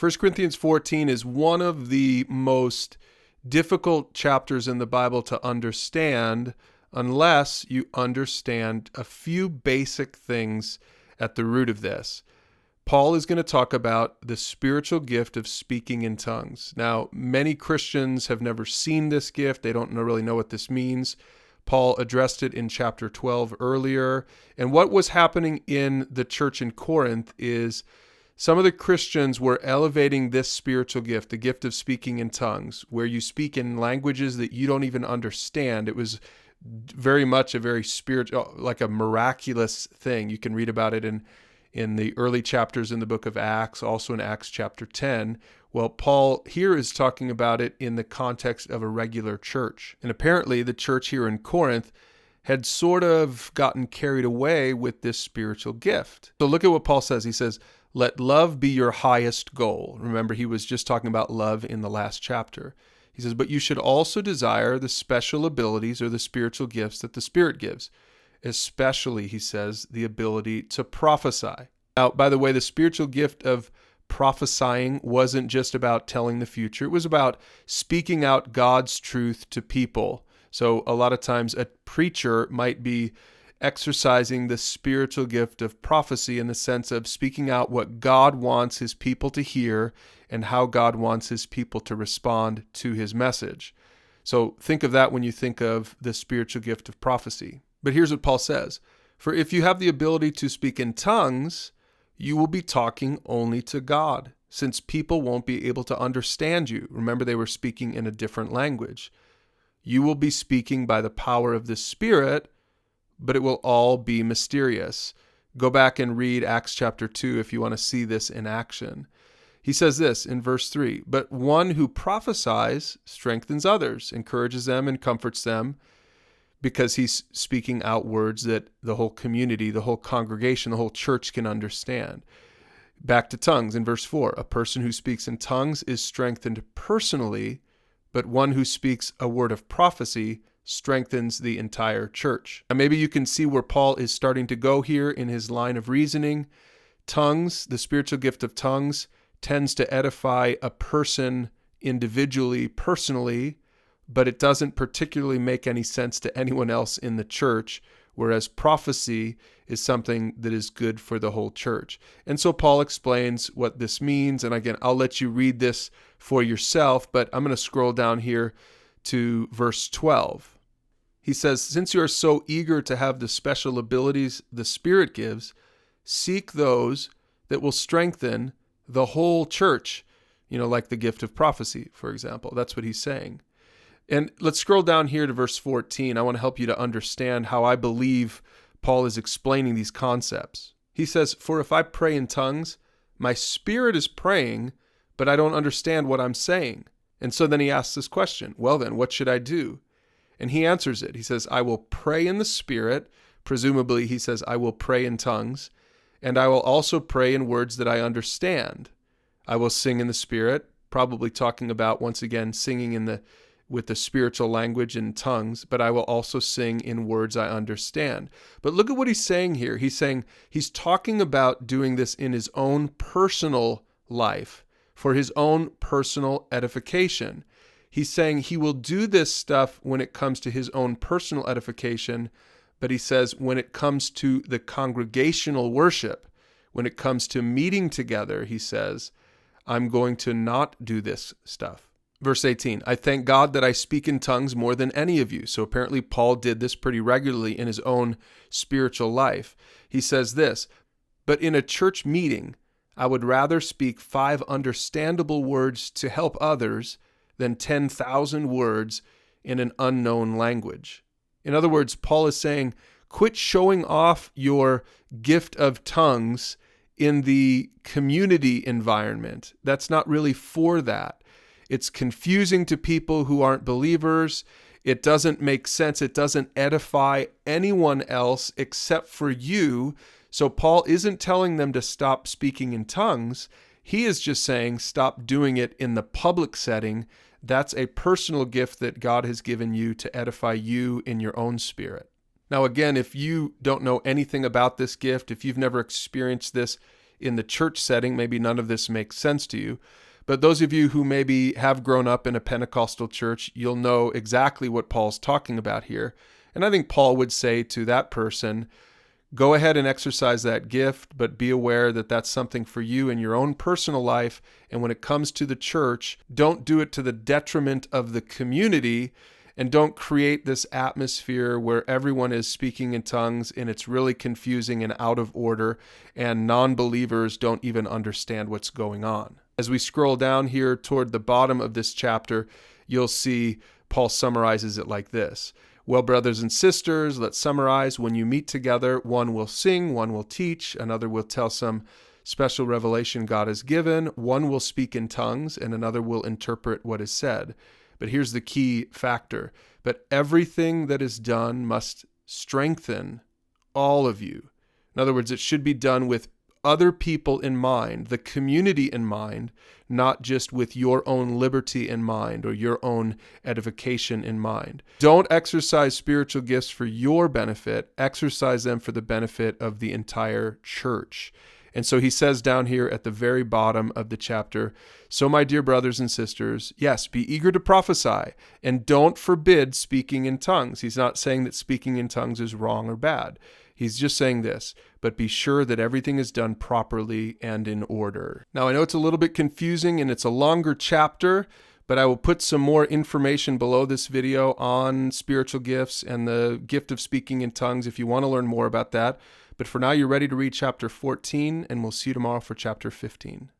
1 Corinthians 14 is one of the most difficult chapters in the Bible to understand unless you understand a few basic things at the root of this. Paul is going to talk about the spiritual gift of speaking in tongues. Now, many Christians have never seen this gift. They don't really know what this means. Paul addressed it in chapter 12 earlier. And what was happening in the church in Corinth is some of the Christians were elevating this spiritual gift, the gift of speaking in tongues, where you speak in languages that you don't even understand. It was very much a very spiritual, like a miraculous thing. You can read about it in the early chapters in the book of Acts, also in Acts chapter 10. Well, Paul here is talking about it in the context of a regular church. And apparently the church here in Corinth had sort of gotten carried away with this spiritual gift. So look at what Paul says. He says, "Let love be your highest goal." Remember, he was just talking about love in the last chapter. He says, "But you should also desire the special abilities or the spiritual gifts that the Spirit gives. Especially," he says, "the ability to prophesy." Now, by the way, the spiritual gift of prophesying wasn't just about telling the future. It was about speaking out God's truth to people. So a lot of times a preacher might be exercising the spiritual gift of prophecy in the sense of speaking out what God wants his people to hear and how God wants his people to respond to his message. So think of that when you think of the spiritual gift of prophecy. But here's what Paul says. "For if you have the ability to speak in tongues, you will be talking only to God, since people won't be able to understand you." Remember, they were speaking in a different language. "You will be speaking by the power of the Spirit, but it will all be mysterious." Go back and read Acts chapter 2 if you want to see this in action. He says this in verse 3, "But one who prophesies strengthens others, encourages them, and comforts them," because he's speaking out words that the whole community, the whole congregation, the whole church can understand. Back to tongues in verse 4, "A person who speaks in tongues is strengthened personally, but one who speaks a word of prophecy strengthens the entire church." Now, maybe you can see where Paul is starting to go here in his line of reasoning. Tongues, the spiritual gift of tongues, tends to edify a person individually, personally, but it doesn't particularly make any sense to anyone else in the church, whereas prophecy is something that is good for the whole church. And so Paul explains what this means, and again, I'll let you read this for yourself, but I'm going to scroll down here to verse 12. He says, "Since you are so eager to have the special abilities the Spirit gives, seek those that will strengthen the whole church," like the gift of prophecy, for example. That's what he's saying. And let's scroll down here to verse 14. I want to help you to understand how I believe Paul is explaining these concepts. He says, "For if I pray in tongues, my spirit is praying, but I don't understand what I'm saying." And so then he asks this question, "Well then, what should I do?" And he answers it. He says, "I will pray in the Spirit." Presumably he says, "I will pray in tongues, and I will also pray in words that I understand. I will sing in the Spirit," probably talking about, once again, singing with the spiritual language in tongues, "but I will also sing in words I understand." But look at what he's saying here. He's saying he's talking about doing this in his own personal life, for his own personal edification. He's saying he will do this stuff when it comes to his own personal edification, but he says when it comes to the congregational worship, when it comes to meeting together, he says, "I'm going to not do this stuff." Verse 18, "I thank God that I speak in tongues more than any of you." So apparently Paul did this pretty regularly in his own spiritual life. He says this, "But in a church meeting, I would rather speak 5 understandable words to help others than 10,000 words in an unknown language." In other words, Paul is saying, quit showing off your gift of tongues in the community environment. That's not really for that. It's confusing to people who aren't believers. It doesn't make sense. It doesn't edify anyone else except for you. So Paul isn't telling them to stop speaking in tongues. He is just saying stop doing it in the public setting. That's a personal gift that God has given you to edify you in your own spirit. Now, again, if you don't know anything about this gift, if you've never experienced this in the church setting, maybe none of this makes sense to you. But those of you who maybe have grown up in a Pentecostal church, you'll know exactly what Paul's talking about here. And I think Paul would say to that person, go ahead and exercise that gift, but be aware that that's something for you in your own personal life. And when it comes to the church, don't do it to the detriment of the community, and don't create this atmosphere where everyone is speaking in tongues and it's really confusing and out of order, and non-believers don't even understand what's going on. As we scroll down here toward the bottom of this chapter, you'll see Paul summarizes it like this. Well, brothers and sisters, let's summarize. When you meet together, one will sing, one will teach, another will tell some special revelation God has given, one will speak in tongues, and another will interpret what is said. But here's the key factor. But everything that is done must strengthen all of you. In other words, it should be done with other people in mind, the community in mind, not just with your own liberty in mind or your own edification in mind. Don't exercise spiritual gifts for your benefit. Exercise them for the benefit of the entire church. And so he says down here at the very bottom of the chapter, so my dear brothers and sisters, yes, be eager to prophesy and don't forbid speaking in tongues. He's not saying that speaking in tongues is wrong or bad. He's just saying this, but be sure that everything is done properly and in order. Now, I know it's a little bit confusing and it's a longer chapter, but I will put some more information below this video on spiritual gifts and the gift of speaking in tongues if you want to learn more about that. But for now, you're ready to read chapter 14, and we'll see you tomorrow for chapter 15.